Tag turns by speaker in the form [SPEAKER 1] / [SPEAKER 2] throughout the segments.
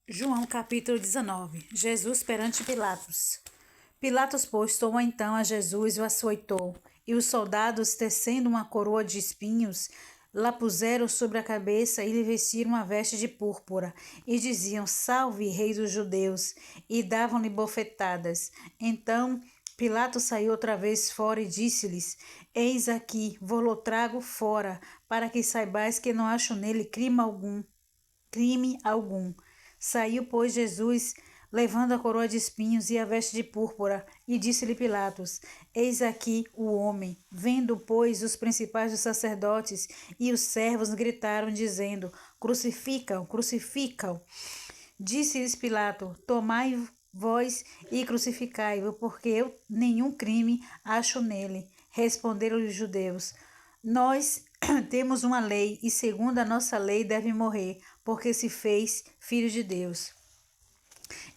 [SPEAKER 1] João capítulo 19. Jesus perante Pilatos. Pilatos, pois, tomou então a Jesus e o açoitou, e os soldados, tecendo uma coroa de espinhos, lá puseram sobre a cabeça e lhe vestiram uma veste de púrpura, e diziam: Salve, Rei dos Judeus! E davam-lhe bofetadas. Então Pilatos saiu outra vez fora e disse-lhes: Eis aqui, vou-lo trago fora, para que saibais que não acho nele crime algum. Saiu, pois, Jesus, levando a coroa de espinhos e a veste de púrpura, e disse-lhe Pilatos: Eis aqui o homem. Vendo, pois, os principais dos sacerdotes e os servos gritaram, dizendo: Crucificam, crucificam. Disse-lhes Pilato: Tomai vós e crucificai-o, porque eu nenhum crime acho nele. Responderam-lhe os judeus: Nós temos uma lei, e segundo a nossa lei deve morrer, porque se fez filho de Deus.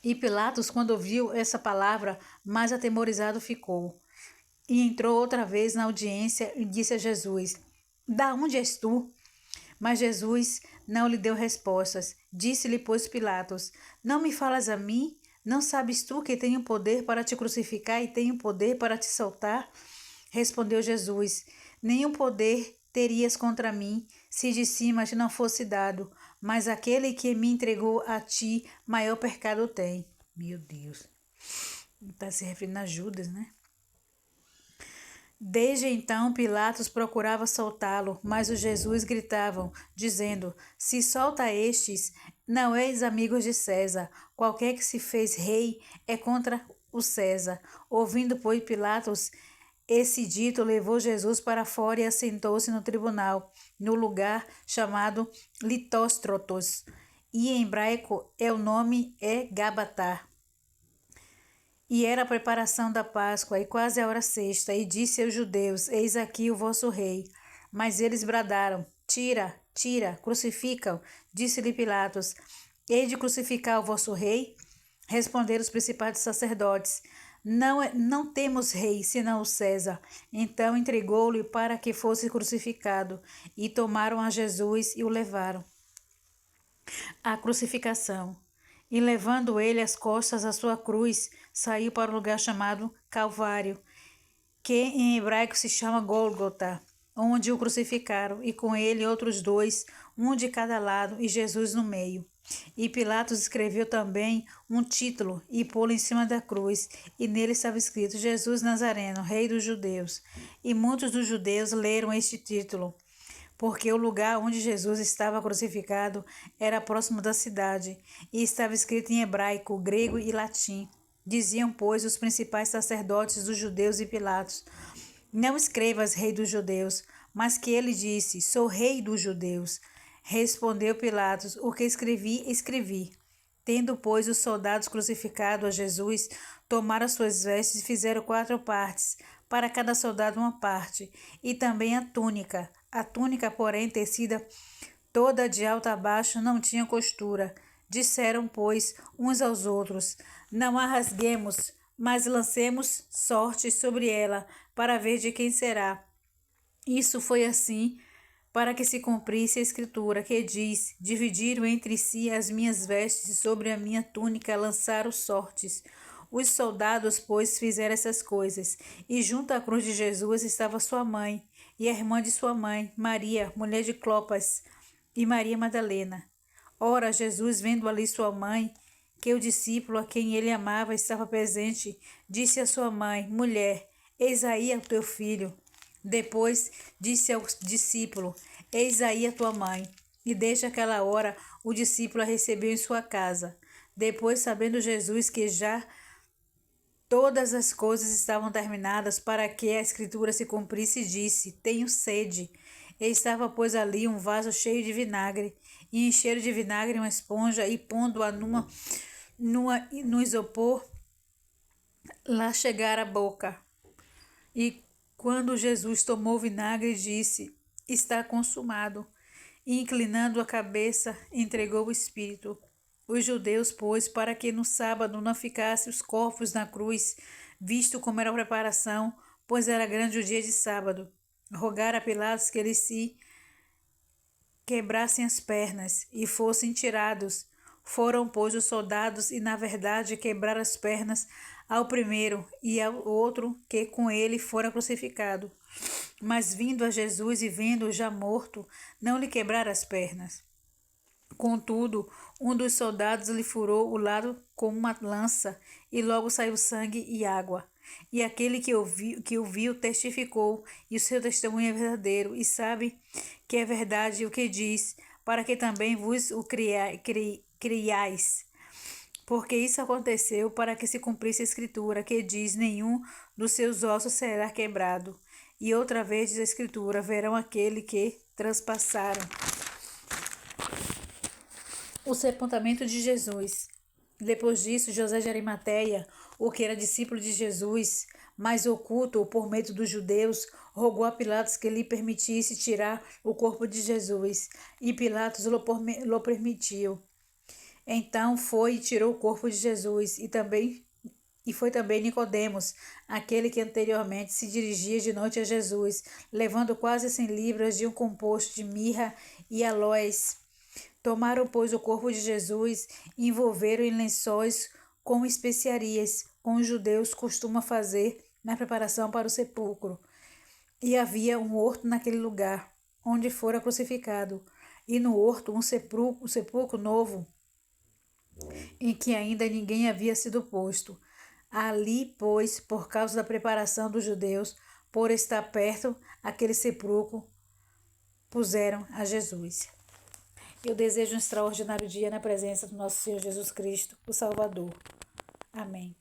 [SPEAKER 1] E Pilatos, quando ouviu essa palavra, mais atemorizado ficou. E entrou outra vez na audiência e disse a Jesus: Da onde és tu? Mas Jesus não lhe deu respostas. Disse-lhe, pois, Pilatos: Não me falas a mim? Não sabes tu que tenho poder para te crucificar e tenho poder para te soltar? Respondeu Jesus: Nenhum poder terias contra mim, se de cima te não fosse dado, mas aquele que me entregou a ti, maior pecado tem. Meu Deus. Está se referindo a Judas, né? Desde então Pilatos procurava soltá-lo, mas os Jesus gritavam, dizendo: Se solta estes, não és amigos de César. Qualquer que se fez rei é contra o César. Ouvindo, pois, Pilatos esse dito, levou Jesus para fora e assentou-se no tribunal, no lugar chamado Litóstrotos, e em hebraico o nome é Gabatá. E era a preparação da Páscoa, e quase a hora sexta, e disse aos judeus: Eis aqui o vosso rei. Mas eles bradaram: Tira, tira, crucificam. Disse-lhe Pilatos: Hei de crucificar o vosso rei? Responderam os principais sacerdotes: Não temos rei, senão o César. Então entregou-lhe para que fosse crucificado, e tomaram a Jesus e o levaram. A crucificação. E levando ele as costas à sua cruz, saiu para o lugar chamado Calvário, que em hebraico se chama Gólgota, onde o crucificaram, e com ele outros dois, um de cada lado, e Jesus no meio. E Pilatos escreveu também um título e pô-lo em cima da cruz, e nele estava escrito: Jesus Nazareno, Rei dos Judeus. E muitos dos judeus leram este título, porque o lugar onde Jesus estava crucificado era próximo da cidade, e estava escrito em hebraico, grego e latim. Diziam, pois, os principais sacerdotes dos judeus e Pilatos: Não escrevas Rei dos Judeus, mas que ele disse: Sou Rei dos Judeus. Respondeu Pilatos: O que escrevi, escrevi. Tendo, pois, os soldados crucificado a Jesus, tomaram suas vestes e fizeram 4 partes, para cada soldado uma parte, e também a túnica. A túnica, porém, tecida toda de alto a baixo, não tinha costura. Disseram, pois, uns aos outros: Não a rasguemos, mas lancemos sorte sobre ela, para ver de quem será. Isso foi assim para que se cumprisse a escritura, que diz: Dividiram entre si as minhas vestes, e sobre a minha túnica lançaram sortes. Os soldados, pois, fizeram essas coisas, e junto à cruz de Jesus estava sua mãe, e a irmã de sua mãe, Maria, mulher de Clopas, e Maria Madalena. Ora, Jesus, vendo ali sua mãe, que o discípulo a quem ele amava estava presente, disse à sua mãe: Mulher, eis aí o teu filho. Depois disse ao discípulo: Eis aí a tua mãe. E desde aquela hora o discípulo a recebeu em sua casa. Depois, sabendo Jesus que já todas as coisas estavam terminadas para que a escritura se cumprisse, disse: Tenho sede. E estava, pois, ali um vaso cheio de vinagre, e encheram de vinagre uma esponja, e pondo-a no isopor, lá chegara a boca. E quando Jesus tomou o vinagre, disse: Está consumado. E inclinando a cabeça, entregou o espírito. Os judeus, pois, para que no sábado não ficassem os corpos na cruz, visto como era a preparação, pois era grande o dia de sábado, rogaram a Pilatos que eles se quebrassem as pernas e fossem tirados Foram, pois, os soldados e, na verdade, quebraram as pernas ao primeiro e ao outro que com ele fora crucificado. Mas vindo a Jesus e vendo-o já morto, não lhe quebraram as pernas. Contudo, um dos soldados lhe furou o lado com uma lança, e logo saiu sangue e água. E aquele que o viu testificou, e o seu testemunho é verdadeiro, e sabe que é verdade o que diz, para que também vos o criais. Porque isso aconteceu para que se cumprisse a escritura, que diz, nenhum dos seus ossos será quebrado. E outra vez diz a escritura, verão aquele que transpassaram. O sepultamento de Jesus. Depois disso, José de Arimateia, o que era discípulo de Jesus, mas oculto por medo dos judeus, rogou a Pilatos que lhe permitisse tirar o corpo de Jesus, e Pilatos lo permitiu. Então foi e tirou o corpo de Jesus, e foi também Nicodemos, aquele que anteriormente se dirigia de noite a Jesus, levando quase 100 libras de um composto de mirra e aloés. Tomaram, pois, o corpo de Jesus e envolveram em lençóis com especiarias, como os judeus costumam fazer na preparação para o sepulcro. E havia um horto naquele lugar, onde fora crucificado, e no horto um sepulcro novo, em que ainda ninguém havia sido posto. Ali, pois, por causa da preparação dos judeus, por estar perto aquele sepulcro, puseram a Jesus. Eu desejo um extraordinário dia na presença do nosso Senhor Jesus Cristo, o Salvador. Amém.